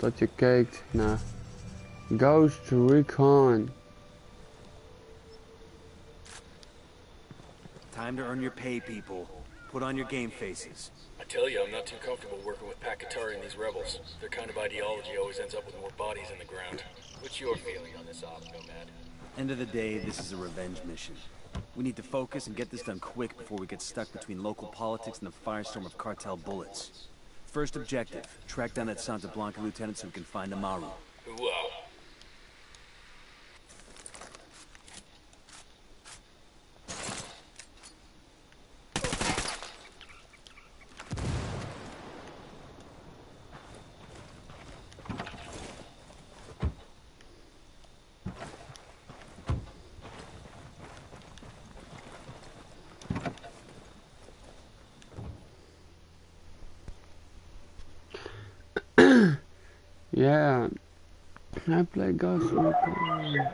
dat je kijkt naar Ghost Recon. Time to earn your pay, people. Put on your game faces. I tell you, I'm not too comfortable working with Pakatari and these rebels. Their kind of ideology always ends up with more bodies in the ground. What's your feeling on this op, Nomad? End of the day, this is a revenge mission. We need to focus and get this done quick before we get stuck between local politics and the firestorm of cartel bullets. First objective, track down that Santa Blanca lieutenant so we can find Amaru. Whoa. Yeah, I play Ghost Recon.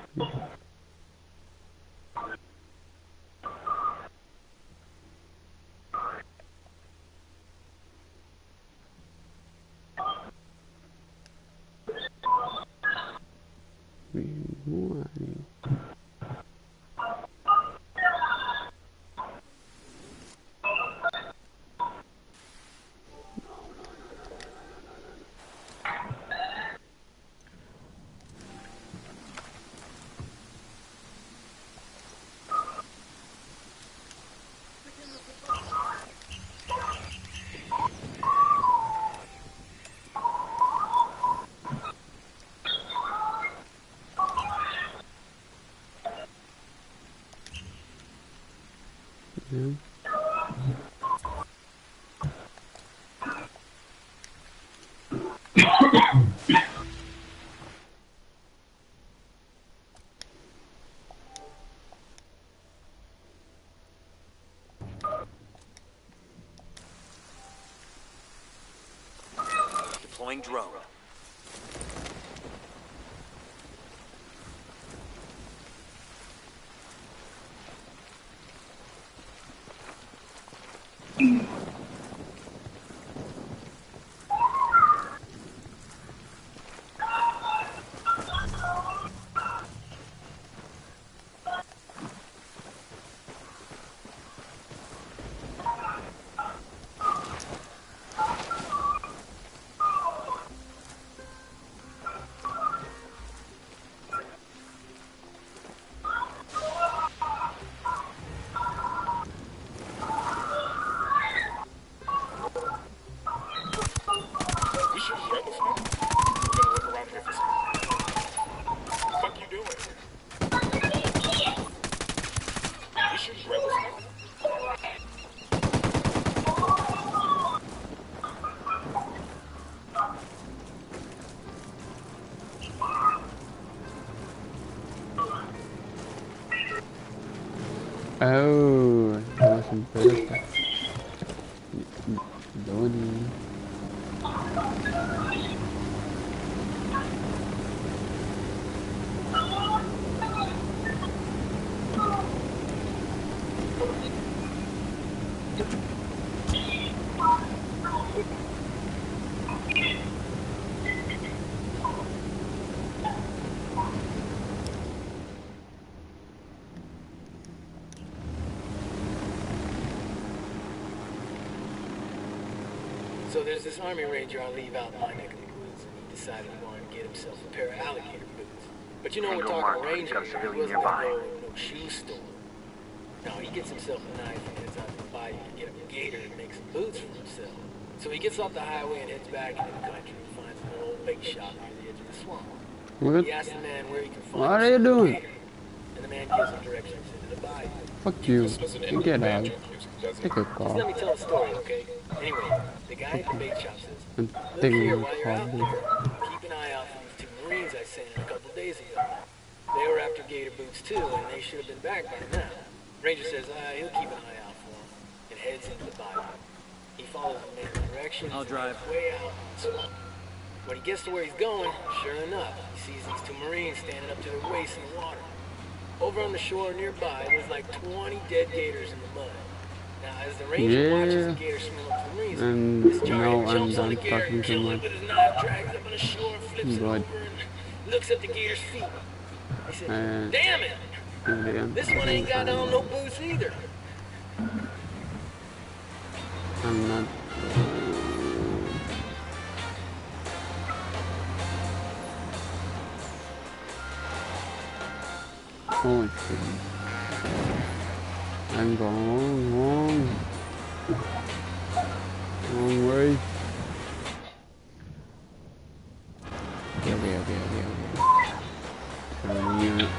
Yeah. Deploying drone. Oh, dat was een burger. Donnie. So there's this army ranger I leave out in my neck of the woods, and he decided he wanted to get himself a pair of alligator boots. But you know we're talking ranger, he wasn't gonna go to no shoe store. No, he gets himself a knife and heads out to the bayou to get a gator and make some boots for himself. So he gets off the highway and heads back into the country and finds an old bait shop near the edge of the swamp. What? He asks the man where he can find What are you doing? gator, and the man gives him directions into the bayou. Fuck you. You get out. Take a Just call. let me tell a story, okay? Anyway, the guy at the bait shop says, And look take here, a while you're out call. there, keep an eye out for these two Marines I sent in a couple days ago. They were after gator boots too, and they should have been back by now. Ranger says, he'll keep an eye out for him, and heads into the bayou. He follows the man's directions. I'll drive. Way out in the swamp. When he gets to where he's going, sure enough, he sees these two Marines standing up to their waists in the water. Over on the shore nearby, there's like 20 dead gators in the mud. Now, as the ranger watches the gator swim up to the marines, this giant jumps on the gator, kills it with his knife, drags it up on the shore, flips it over, and looks at the gator's feet. He said, "Damn it! This one ain't got on no boots either." I'm not. Oh shit. I'm going wrong way. Okay. Turn unit.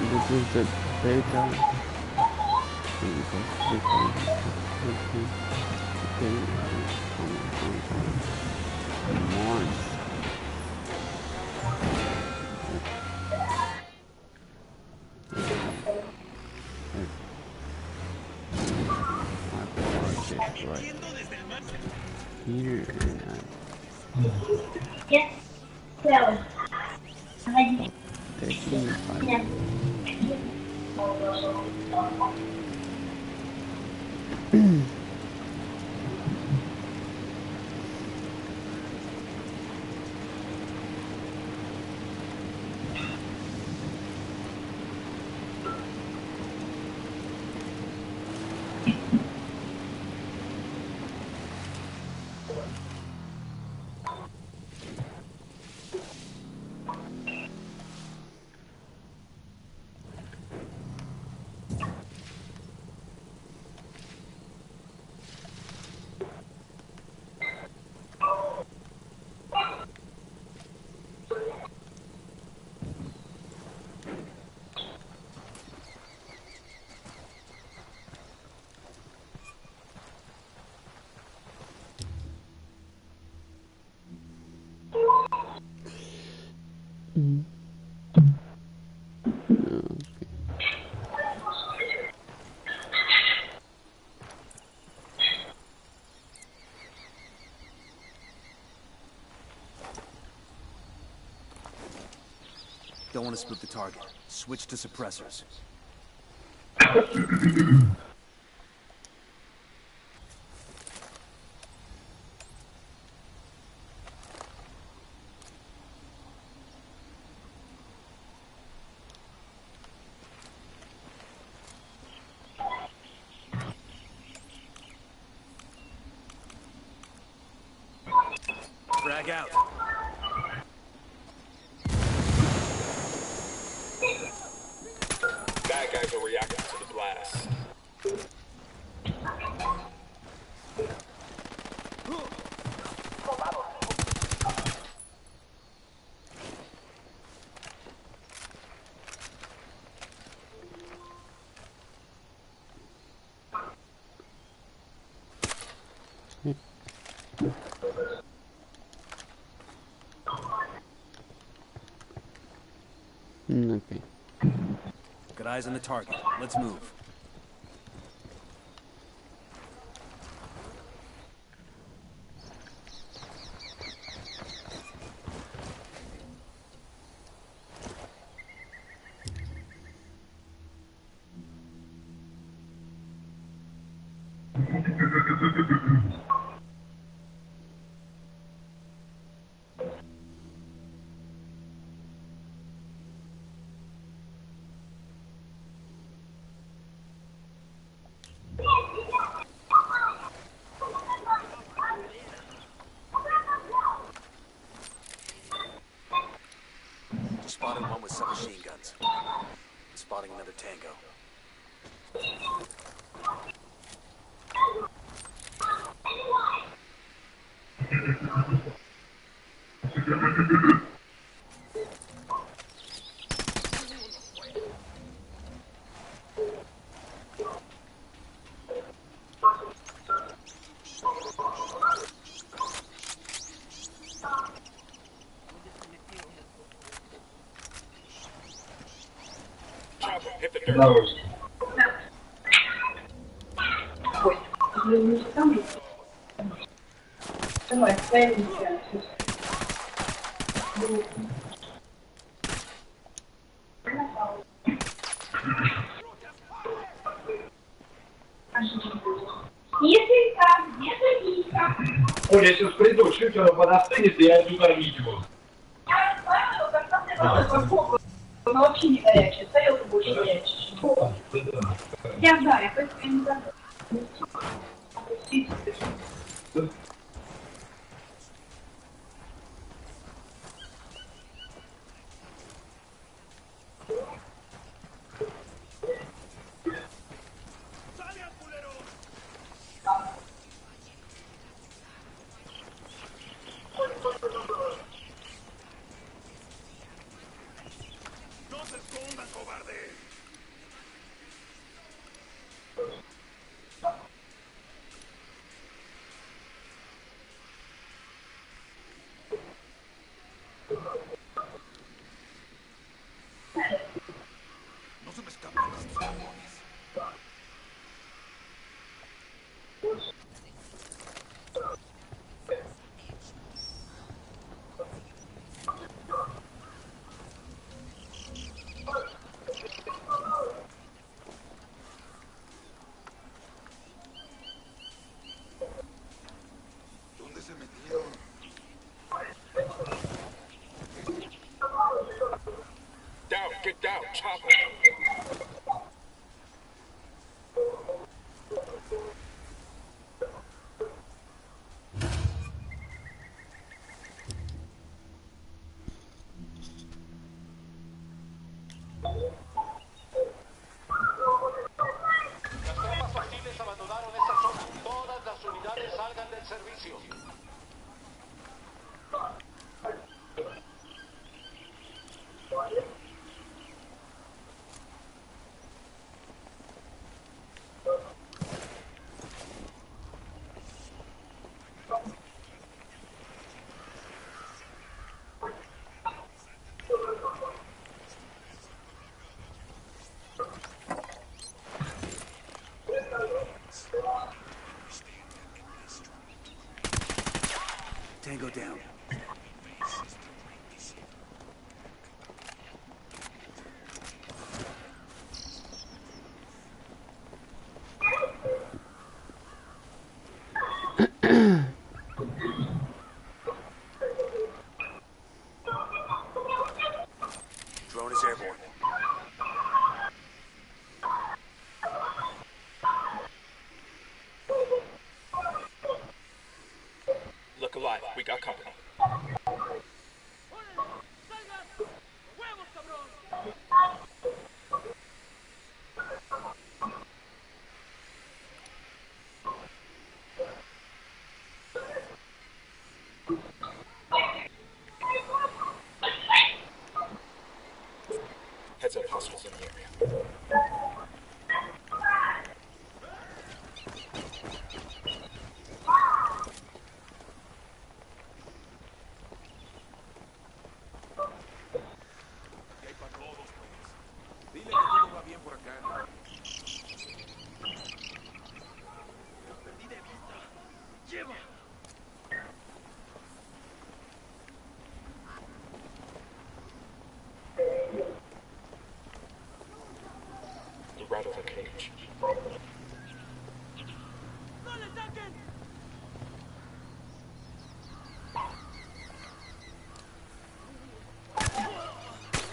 This is the beta. Come on. Right here Yes. Well, taking yeah. Don't want to spook the target. Switch to suppressors. Frag out. Bad guys are reacting to the blast. Okay. Got eyes on the target. Let's move. Spotted one with submachine guns. Spotting another tango. Hit the dirt. Olha, se os pretos chutano po na scenie zjadł tutaj midło. No odcinek dajecie, co ja tu burzy dajecie? Ja daję, to jest pieniądze. Down, get down, chopper. Las tropas hostiles abandonaron esta zona. Todas las unidades salgan del servicio. Tango down. Drone is airborne. Look alive, we got company. damage.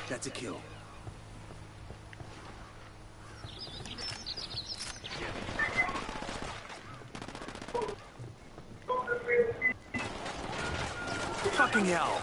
That's a kill. Fucking hell!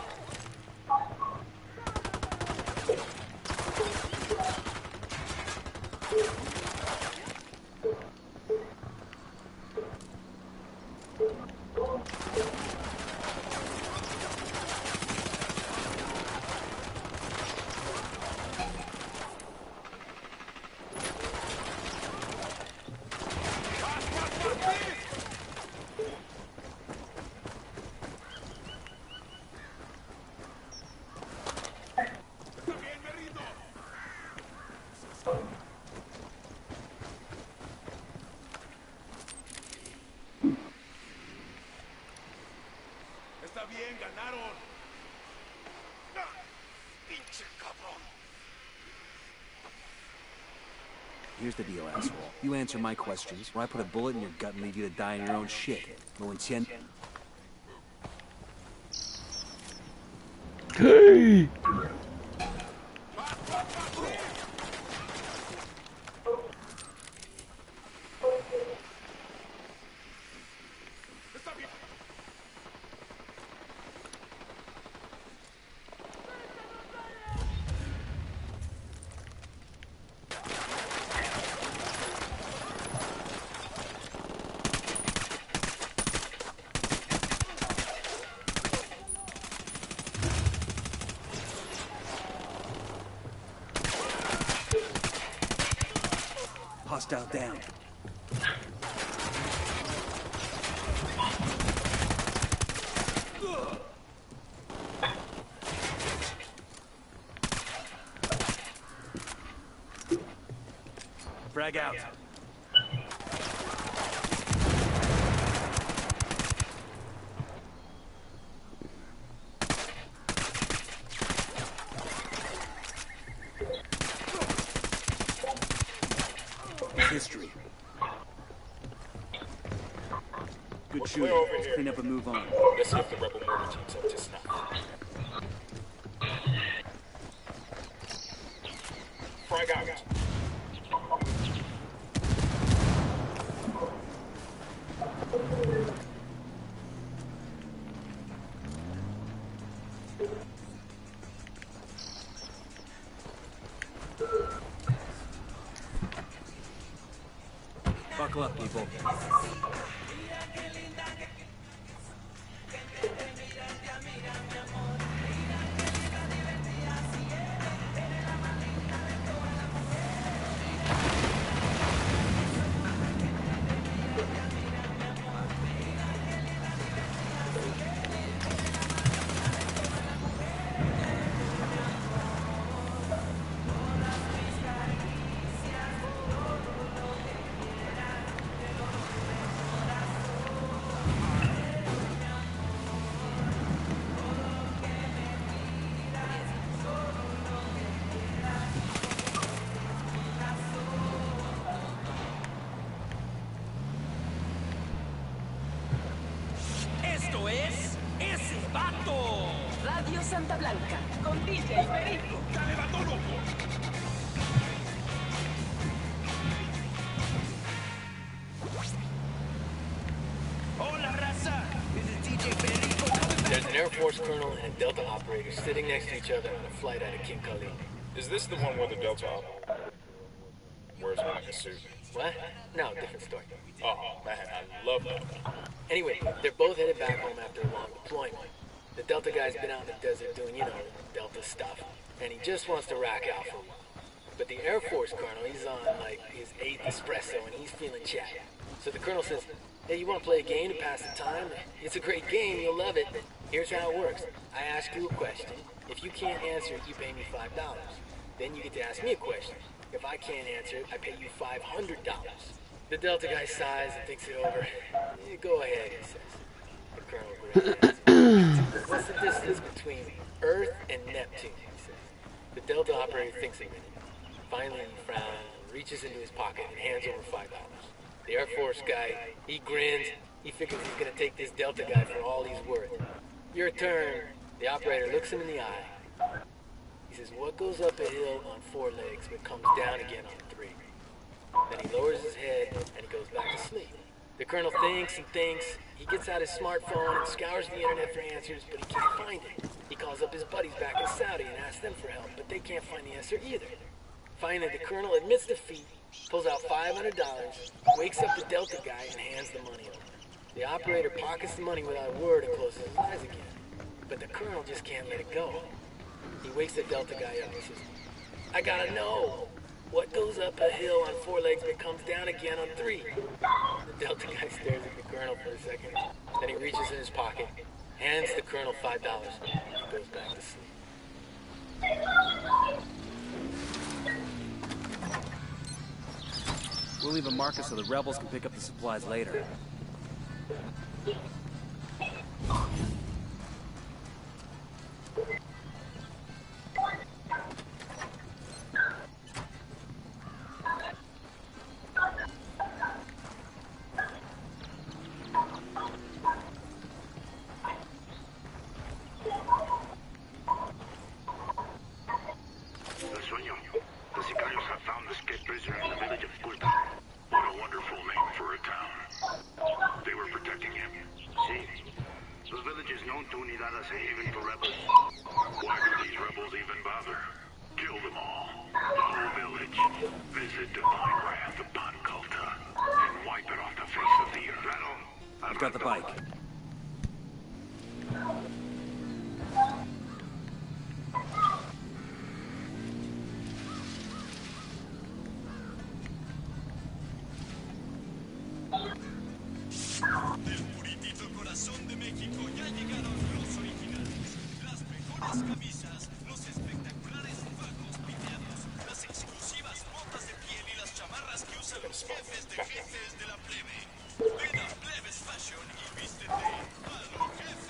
Está bien, ganaron. Pinche cabrón. Here's the deal, asshole. You answer my questions, or I put a bullet in your gut and leave you to die in your own shit. Lo entiendo? Hey! Hostile down. Frag out. History. Good shooting. Let's clean up and move on. Let's see if the rebel murder team's up to snuff. Frag out. Buckle up, people. Esto es ese vato. Radio Santa Blanca, con DJ Perico. ¡Dale, vato loco! Hola, raza. This is DJ Perico. There's an Air Force colonel and a Delta operator sitting next to each other on a flight out of King Khalid. Is this the one where the Delta op wears like a suit? What? No, different story. Oh, man, I love that. Anyway, they're both headed back home after a long deployment. The Delta guy's been out in the desert doing, Delta stuff, and he just wants to rack out for a while. But the Air Force colonel, he's on, like, his 8th espresso, and he's feeling chatty. So the colonel says, hey, you want to play a game to pass the time? It's a great game, you'll love it. Here's how it works. I ask you a question. If you can't answer it, you pay me $5. Then you get to ask me a question. If I can't answer it, I pay you $500. The Delta guy sighs and thinks it over. Go ahead, he says. The colonel grins. What's the distance between Earth and Neptune, he says. The Delta operator thinks a minute. Finally, he frowns and reaches into his pocket and hands over $5. The Air Force guy, he grins. He figures he's gonna take this Delta guy for all he's worth. Your turn. The operator looks him in the eye. He says, what goes up a hill on 4 legs but comes down again on 3? Then he lowers his head and he goes back to sleep. The colonel thinks and thinks. He gets out his smartphone and scours the internet for answers, but he can't find it. He calls up his buddies back in Saudi and asks them for help, but they can't find the answer either. Finally, the colonel admits defeat, pulls out $500, wakes up the Delta guy, and hands the money over. The operator pockets the money without a word and closes his eyes again. But the colonel just can't let it go. He wakes the Delta guy up and says, I gotta know. What goes up a hill on 4 legs but comes down again on 3? The Delta guy stares at the colonel for a second. Then he reaches in his pocket, hands the colonel $5, and goes back to sleep. We'll leave a marker so the rebels can pick up the supplies later. I've got the bike. Del puritito corazón de México ya llegaron los originales. Las mejores camisas, los espectaculares fajos piñados, las exclusivas botas de piel y las chamarras que usan los jefes de jefes de la plebe. Ven a Plebes Fashion y vístete a lo jefe.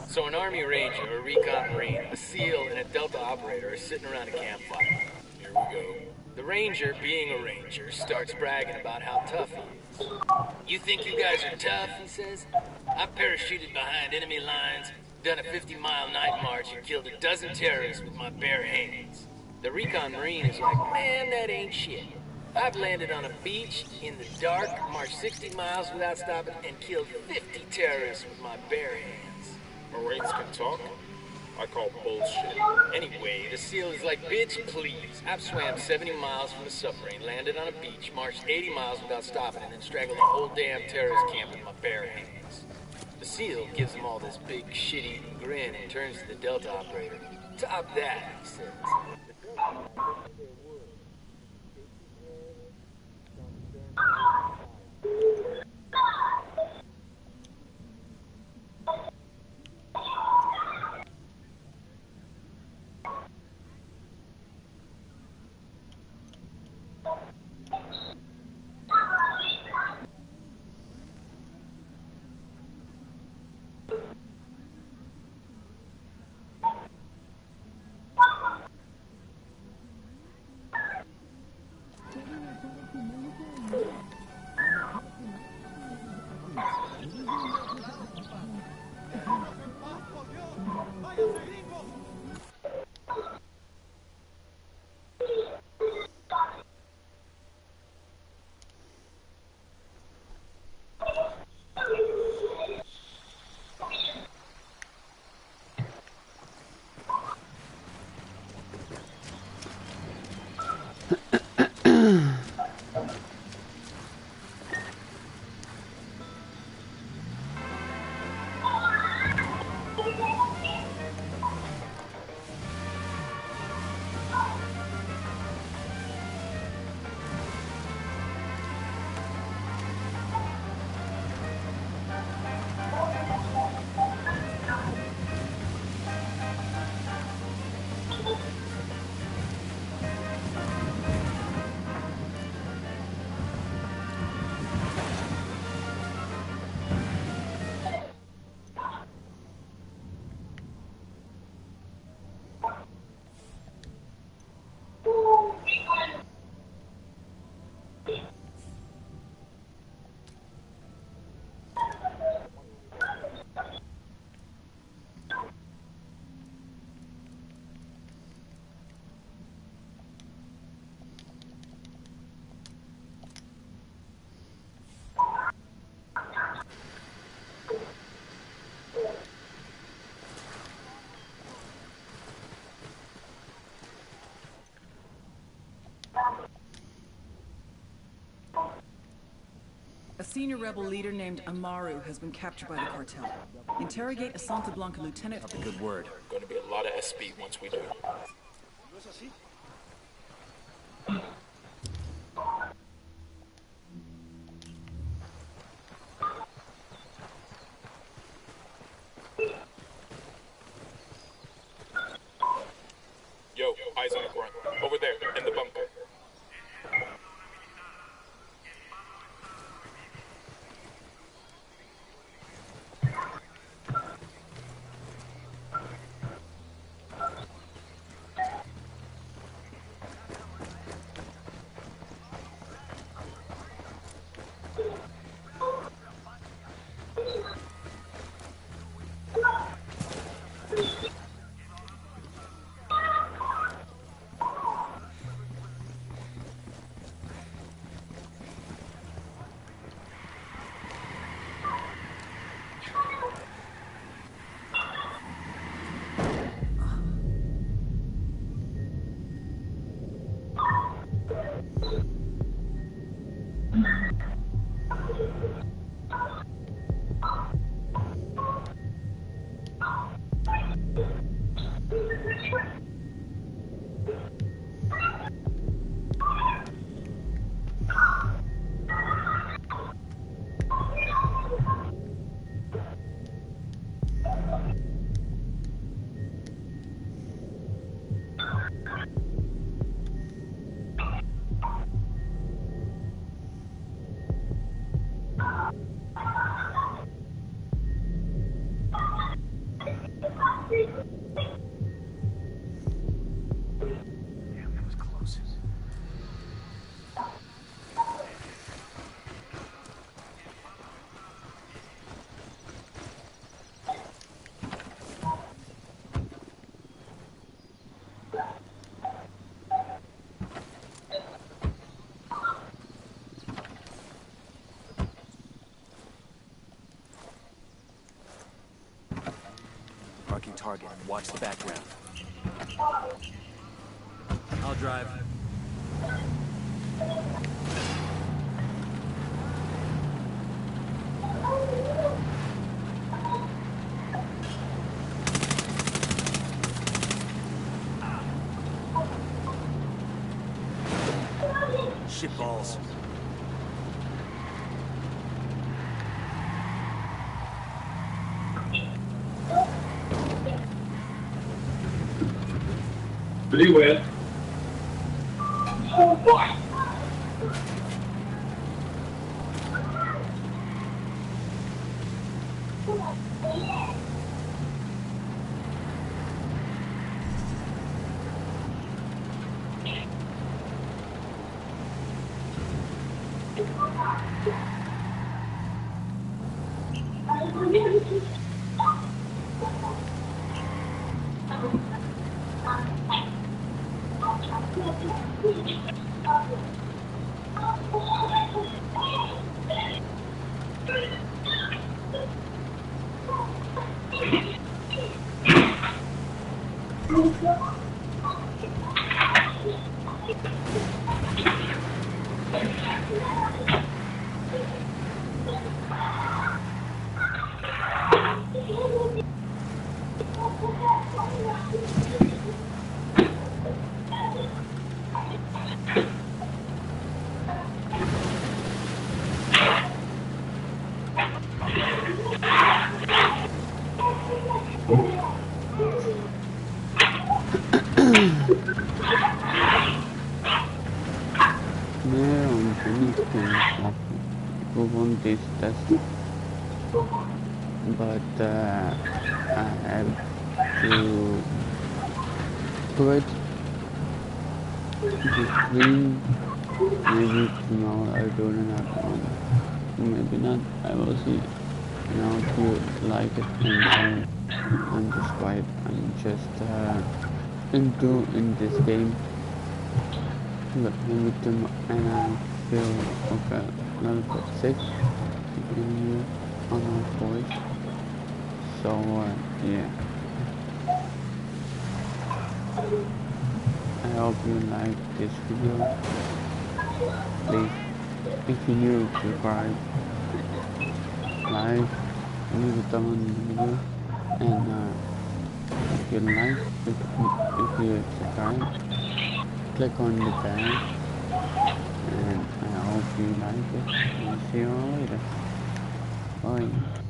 So an Army Ranger, a Recon Marine, a SEAL, and a Delta operator are sitting around a campfire. Here we go. The Ranger, being a Ranger, starts bragging about how tough he is. You think you guys are tough, he says? I parachuted behind enemy lines, done a 50-mile night march, and killed a dozen terrorists with my bare hands. The Recon Marine is like, man, that ain't shit. I've landed on a beach in the dark, marched 60 miles without stopping, and killed 50 terrorists with my bare hands. Marines can talk? I call bullshit. Anyway, the SEAL is like, bitch, please. I've swam 70 miles from a submarine, landed on a beach, marched 80 miles without stopping, and then strangled a whole damn terrorist camp with my bare hands. The SEAL gives him all this big, shit-eating grin and turns to the Delta operator. Top that, he says. senior rebel leader named Amaru has been captured by the cartel. Interrogate a Santa Blanca lieutenant. That's a good word. Going to be a lot of SB once we do. Yo, eyes on the grunt. Over there, in the bunker. Marking target. Watch the background. I'll drive. Shit balls. Pretty well. Oh boy. This test, but I have to quit the stream. Maybe tomorrow I do another one. Maybe not. I will see. Now if you like it and subscribe. I'm just in this game, but maybe tomorrow, and I feel okay. Level 6 in here on my voice, so yeah, I hope you like this video. Please, if you're new, subscribe like, leave a thumb on the video, and if you like, if you subscribe, click on the bell, and I hope you like it, and see you all later. Bye.